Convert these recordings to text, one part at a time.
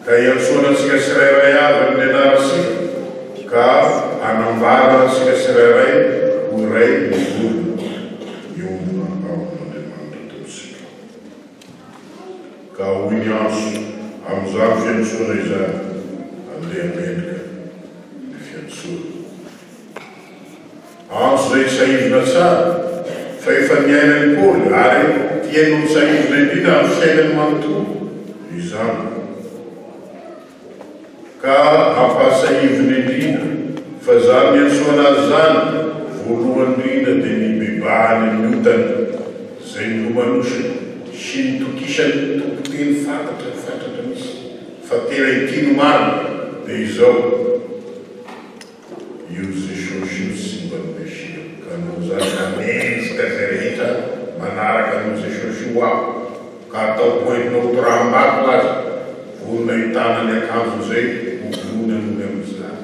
Kaya sunan siya siraya, vendena siya. Ka anambara fiantsona izany andeha menaka ny fiantsona andro zay saivina tsara fa efa miainany Paoly ary tiany ho saivina indrindra amin'ny fiainany manontolo izany ka ampasaivina indrindra fa zany miantsoana azy zany voalohany indrindra dia ny bebahany ny otany zay nomanosany sy ny tokisany tompoteny fatratra misy fa tena itino marina dia izao io Jesosy io sy mba ny Mesia ka noho zany manenjika zay rehetra manaraka noho Jesosy io aho ka atao poentinao toraham-bato azy vorona hitanany akanjo zay hovolona noho amizany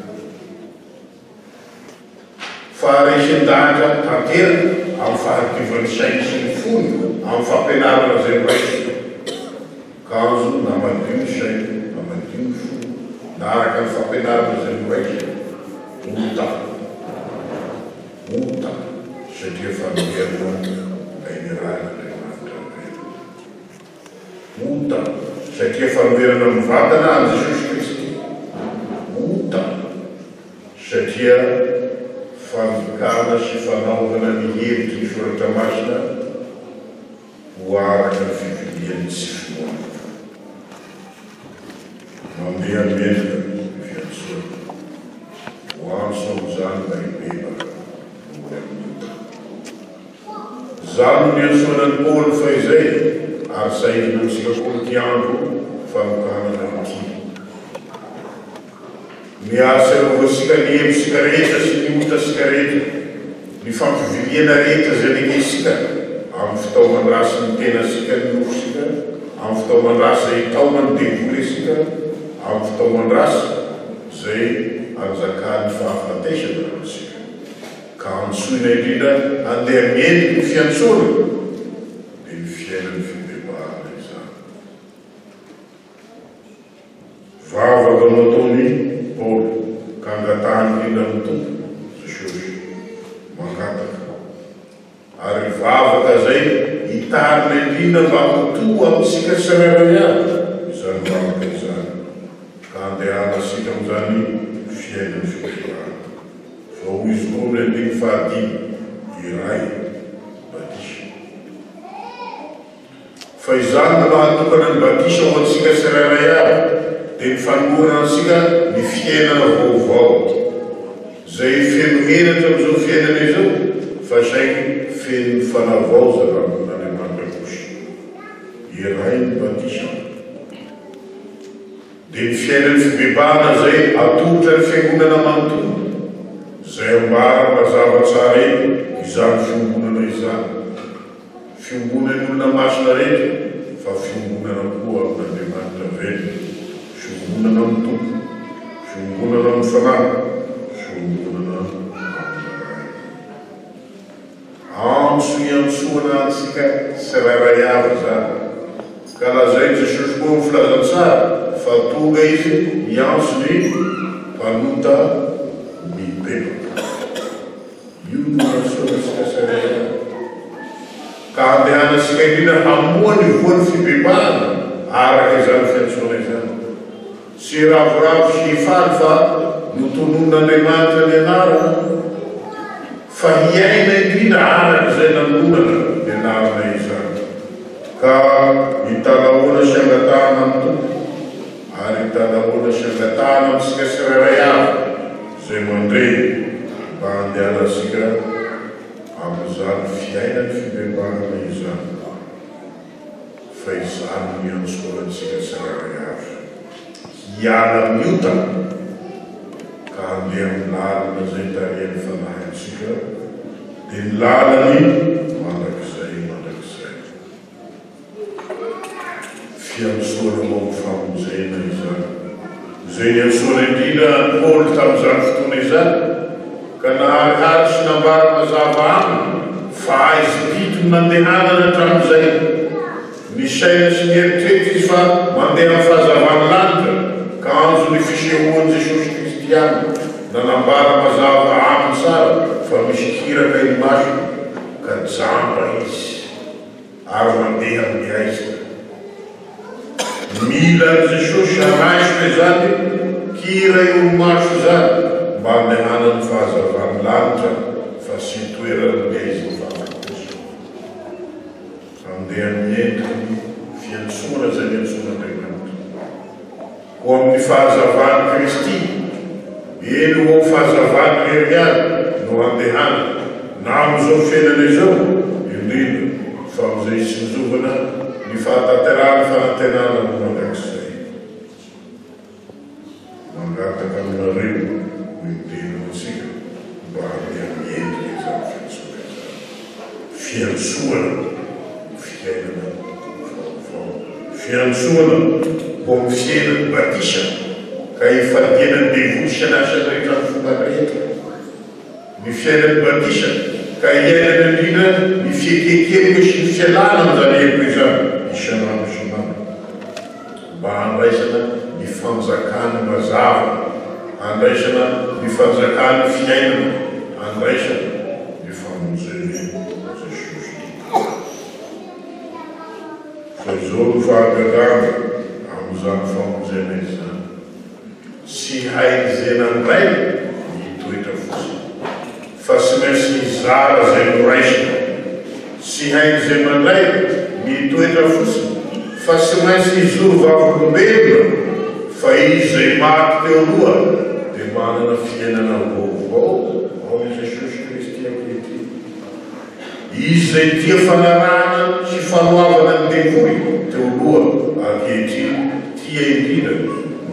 fa resin-dahatra tanteraka amin'ny fahativany sainy sy ny fony amin'ny fampianarana zay raisy kanjo na madio ny sainy na madio ny fony na araka ny fampianarana zay raisy ota satria fanomezana lay ny raha'Andriamanitra ota satria fanomezana mivantana any Jesosy Kristy ota satria fanokana sy fanaovana ny hevitry ny soratra masina ho araka ny fiviliany tsy finoana mandeha menaka ny fiantsona hoantsona zany mba hibebaka noho amin'ota zany no niantsonany Paoly fa izay ary saivina antsika koa ty andro fanokanana amity miasa rovasika ny hevitsika rehetra sy ny ota sika rehetra ny fampiviliana rehetra zay nenesika amin'ny fitaomany rasy ny tena sika ny nofosika amin'ny fitaomany rasy zay taomany devoly sika amin'ny fitaomany rasy zay anjakany fahafatesana amintsika ka antsoina indrindra andeha miendriky ny fiantsona dia ny fiainany fibebahana izany vavaka no ataony Paoly ka angatahany indrindra ny tompo Jesosy mangataka ary vavaka zay hitarina indrindra mba hotoa amintsika tsirairay avy izany vavaka izany ka andehanasika amin'izany fiainany fibebahana fa hoy izy koa ny andiny fahadimy iray batisa fa izany no mahatokana ny batisa ho antsika tsirairay avy dia ny fanomorana antsika ny fiainana vaovao zay fenomenatra amin'izao fiainana izao fa sainy feno fanavaozana amin'Andriamanitra kosa iray ny batisa dia ny fiainany fibebahana zay atotra ny fiangonana manontolo zay ambara mazava tsara eny izany fiombonana izany fiombonany olona masina rehetra fa fiombonana koa amin'Andriamanitra velona fiombonana amin'ny tompo fiombonana amin'ny fanahy fiombonana amin'ny antso iantsoana antsika tsirairay avy zany ka lazay Jesosy koa ny filazantsara fa tonga izy iantso ny mpanota mibebaka io no antsoana antsika tsirairay avy ka andehanasika indrindra hamoa ny voany fibebahana araka izany fiantsoana izany sy ravoravo sy hifaly fa notonon'Andriamanitra ny anarana fa hiaina indrindra araka izay namonana ny anarana izany ka hitalahoana sy angatahana amin'ny tompo ary hitalahoana sy angatahana amintsika tsirairay avy zay mandray mba andehanasika amin'izany fiainany fibebahana izany fa izany miantsoanantsika tsirairay avy hiala amin'ny ota ka andeha amin'ny lalana zay tariany fanahy antsika dia ny lalany mandrakizay fiantsoana momba famonjena izany zay niantsoana indrindra Paoly tamin'izany fotoana izany ka naharihary sy nambara mazava aminy fa aizy pito ny nandehanana hatramin'izay ny saina sy ny eritreritra izy fa mandeha amin'ny fahazavany lanitra ka anjo ny fisehoan'i Jesosy Kristy aminy nanambara mazava aminy tsara fa misy kiraka iny masony ka jamba izy ary mandeha amin'ny aizina mila an'Jesosy haraisy zany kira io maso zany mba handehanany fahazavany lanitra fa sy toerany le izy mivavaky andeha miendriny fiantsoana zay miantsoan'Andriamanitra ho amin'ny fahazavany Kristy eny ho fahazavany leriany no andehana na am'izao fiainana izao indrindra fa am'izay sy mizovana ny fahatanterany fanantenana no mandrakizay mangataka aminareo miteno atsika mba handeha miendrika izany fiantsoana fiainana vaovao fiantsoana ho amin'ny fiainany batisa ka ifadianany devoly sanasany rehetra ny fomba rehetra ny fiainany batisa ka iainana indrindra ny fiekekely sy ny fialana amin'izany hevitra izany isanandro isanandro mba handraisana ny fanjakany mazava handraisana ny fanjakany fiainana handraisana ny famonjeny Jesosy fa izao no fahagagana amin'izany famonjena izany sy hainy zay nandray mitoetra fotsiny fa sy maintsy izara zay noraisina sy hainy zay mandray mitoetra fotsiny fa sy maintsy izoro vavolombelona fa izy zay maty teo aloha dia manana fiainana vaovao ao i Jesosy Kristy ankety izy zay tia fanarahana sy fanoavana ny devoly teo aloha ankety tia indrindra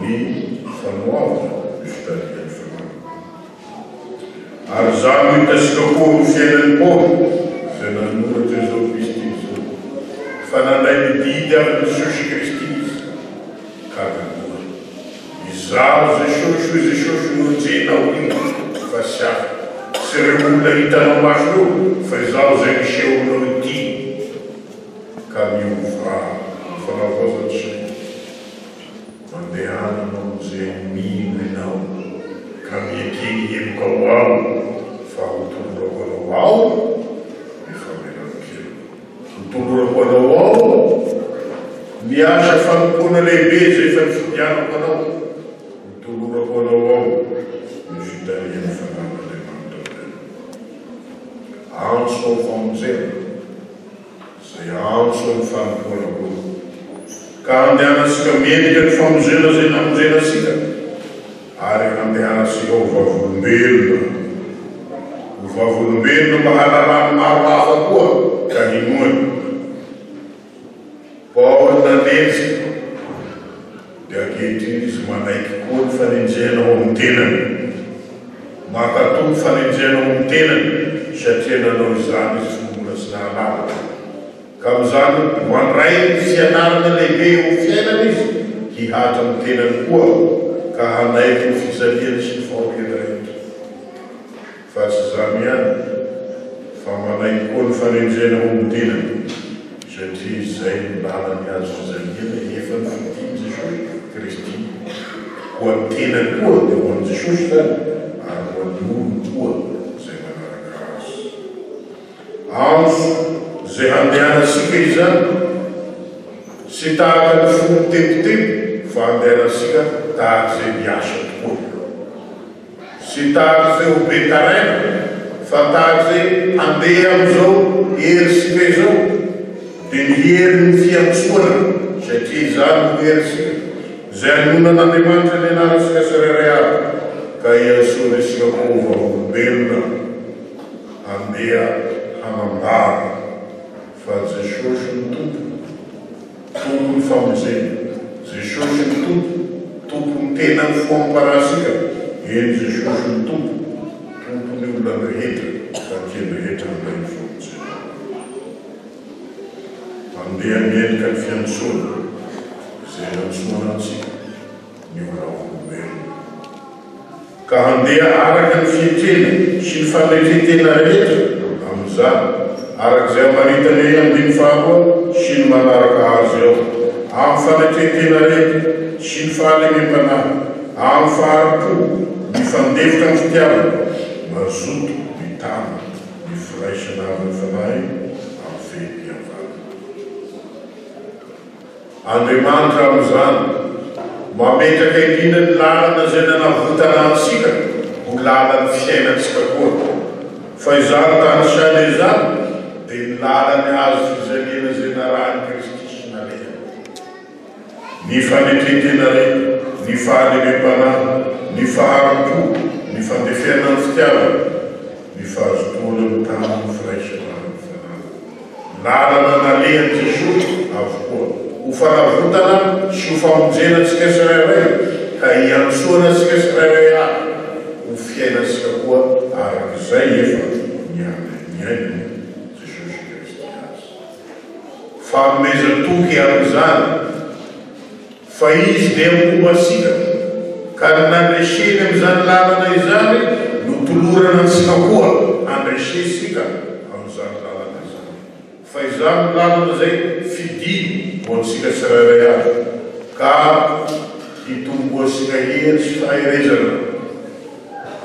ny fanoavana ny fitariany fanana ary zany hitasika koa ny fiainany Paoly zay nanoratra izao Kristy izao fa nandray mididy amin'ny Jesosy Kristy izy ka nanoa izaho Jesosy hoe Jesosy nonjena olona fa sy hafa sy reo olona hitanao maso reo fa izaho zay misehonao ity ka miova fanavaozany mandehananao zay mino ianao ka miekeny helokao ao fa hotondroko anao ao efa merakely hotondroko anao ao miasa fanompoana lehibe zay fa nifidianako anao hotondroko anao ao ny fitariany fanan'Andriamanitra antso ny famonjena zay antso ny fanompoana koa ka handehanasika mendrika ny famonjena zay namonjenasika ary handehanasika ho vavolombelona mba halalany maro hafa koa ka hinoany Paoly nanenjika dia ankehitriny izy manaiky koa ny fanenjehana ao amin'ny tenany makatoa ny fanenjehana ao amin'ny tenany satria nanao izany izy fombola sy nahalala ka amin'izany mandray ny fianarana lehibe eo amin'ny fiainana izy hihatra amin'ny tenany koa ka hanaiky ny fijaliana sy ny fahoriana rehetra fa tsy izany ihany fa manaiky koa ny fanenjehana ao amin'ny tenany satria izay lala ny azo fijaliana efa ny fidiny Jesosy Kristy ho an'ny tenany koa dia ho an'ny Jesosy zany ary ho an'ny olony koa zay manaraka azy antso zay handehanasika izany sy tahaka ny fomba tempotempo fa handehanasika tahaka zay miasa tokoa sy tahaka zay ho be taraina fa tahaka zay handeha amin'izao herisika izao dia ny hery ny fiantsoana satria izany no herisika zay anonan'Andriamanitra ny anarasika siraray aby ka iantsoana isika koa vavolombelona handeha hanambara fa Jesosy ny tompony famonjena Jesosy ny tompony tena ny foamparasika eny Jesosy ny tompony olona rehetra fa kely rehetra nilay ny famonjena handeha miendrika ny fiantsoana zay antsoana antsika ny vavolombelona ka handeha araka ny fietena sy ny fanetretena rehetra amin'izany arak'izay amaritany ambiny faharoa sy ny manaraka azy ao amin'ny fanetretena rehetra sy ny fahalemem-panahy amin'ny faharipo ny fandevotra ny fitiavana mazoto ny tana ny firaisana amin'ny fanahy amin'ny fehim-piavana Andriamanitra amin'izany mametraka indrindra ny lalana zay nanavotana antsika ho lalan'ny fiainantsika koa. Fa izany tany Sale izany dia ny lalany azo fijaliana zay narahany Kristy sy naleha. Ny fanetretena reny, ny fahalemem-panahy, ny faharam-po, ny fandefiana ny fitiavana, ny fahazotoana ny tanany firaisana ny fanahy. Lalana nalehany Jesosy avokoa ho fanavotana sy ho famonjena antsika tsirairay ka hiantsoana antsika tsirairay avy ho fiainantsika koa arak'izay efa niainy Jesosy Kristy azy. Fanomezan-toky amin'izany fa izy dia mikomasika ka ny nandreseny amin'izany lalana izany no tolorana antsika koa handresesika amin'izany lalana izany. Fa izany lalana zay fidiny ho antsika tsirairay avy ka hitomboasika hely sy faherezana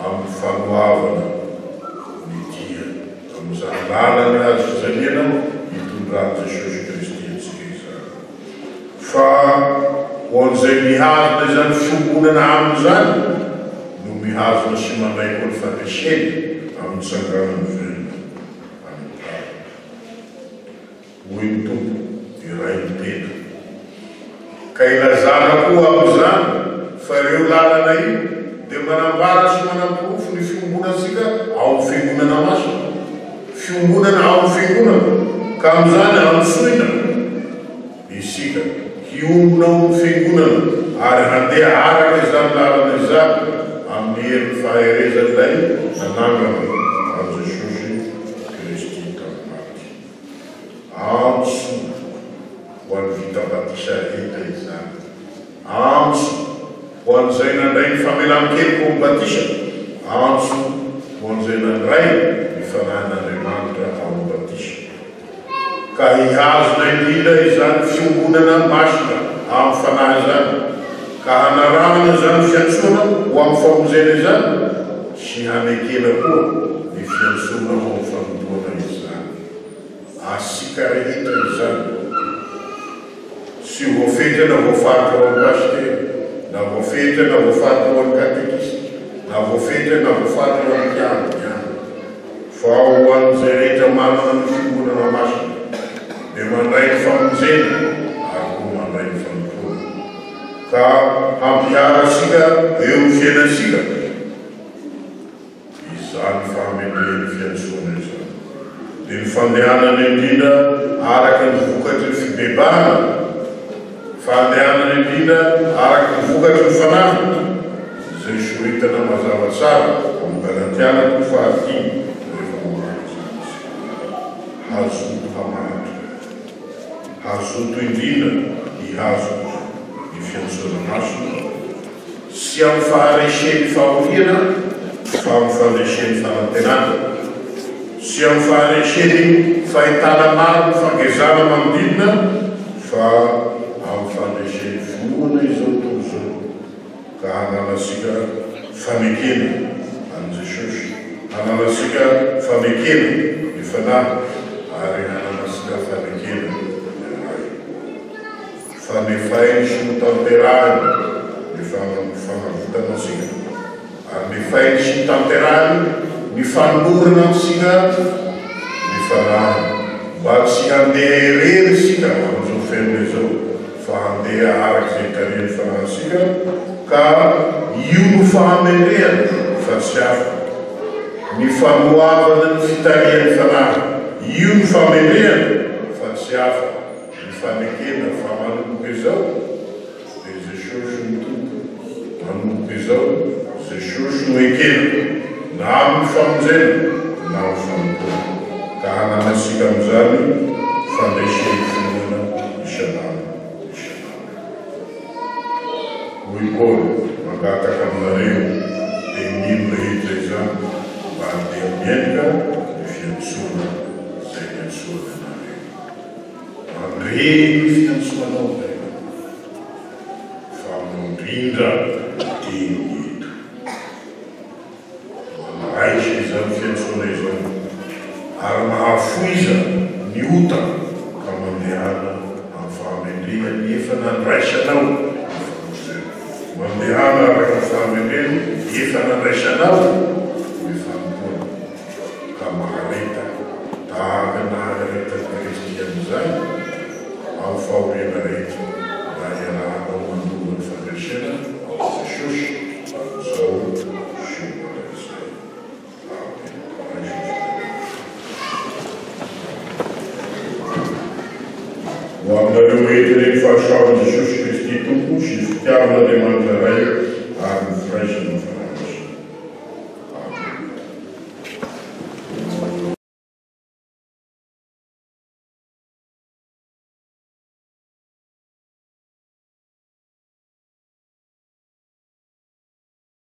amin'ny fanoavana ny dia amin'izany lalana azo fijaliana hitondrany Jesosy Kristy antsika izany. Fa ho an'izay mihazona izany fiombonana amin'izany no mihazona sy mandray koa ny fandreseny amin'ny tsanganany velona amin'ny tany. Hoy ny tompo iray ny tena ka ilazana koa amin'izany fa ireo lalana io dia manambara sy manamporofo ny fiombonantsika ao amin'ny fiangonana masina, fiombonana ao amin'ny fiangonana ka amin'izany antsoina isika hiombona ao amin'ny fiangonana ary handeha araka izany lalana izany amin'ny herin'ny faherezan'ilay nanangana ao Jesosy Kristy tamin'aty. Antso ho an'ny vita batisa hita izany, antso ho an'izay nandray ny famelan-kely koa batisa, antso ho an'izay nandray ny fanahin'Andriamanitra ao batisa. Ka hihazona indrindra izany fiombonana masina amin'ny fanahy izany ka hanaranana izany fiantsoana ho amin'ny famonjena izany sy hanekena koa ny fiantsoana ho amin'ny famondoana izany. Asika rehetra izany sy voafetra na voafaritra ho an'ny pastera, na voafetra na voafaritra ho an'ny katekista, na voafetra na voafaritra ho an'ny mpianatra, fa ho an'izay rehetra manana ny fiombonana masina dia mandray ny famonjena ary koa mandray ny fanompoana ka hampiarasika eo ny fiainantsika izany fahamendreny fiantsoana izany. Dia ny fandehanana indrindra araka ny vokatry ny fibebahana, fandehanana indrindra araka ny vokatry ny fanahy izay soritana mazava tsara amin'ny Galatiana 5:5 rehefa mamaritra hazoto hamaritra, hazoto indrindra hihazo ny fiantsoana masina sy amin'ny fahareseny fahoriana fa amin'ny fandreseny fanantenana sy amin'ny fahareseny fahitana maro ny fangezana manodidina fa amin'ny fandreseny finoana izao tontolo izao ka hananasika fanekena any Jesosy, hananasika fanekena ny fanahy ary hananasika fanekena ny ray. Fanefainy sy notanterahiny ny fanavotana antsika ary nefainy sy notanterahiny ny fanorana antsika ny fanahy mba tsy handeha herery sika amin'izao fiainana izao fa handeha arak'izay tariany fanahintsika ka io no fahamendrehana fa tsy hafa. Ny famoavana ny fitariany fanahy io no fahamendrehana fa tsy hafa. Ny fanekena fa manomboka izao dia Jesosy no tompo, manomboka izao Jesosy no ekena na amin'ny famonjena na amin'ny fanompoana ka hananasika amin'izany fandreseny finoana isan'andro isan'andro. Hoy Paoly mangataka aminareo dia mino rehetra izany mba handeha mianika ny fiantsoana izay miantsoana anareo. Mandreny fiantsoanao tena fa mandrindra teny eto. Raitra izany fiantsoana izany ary mahafoiza ny ota ka mandehana amin'ny fahamendrehany efa fanandraisanao mandehana araka ny fahameleno efa nandraisanao mifampona ka mahareta tahaka nahareta kristianizay ao fahoriana rehetra mba iarahanao mandova ny fandraisana ao Jesosy zao somanazay. Ho aminareo rehetra reny fahasoavan'i Jesosy Kristy Tompo sy ny fitiavana Andriamanitra ray ary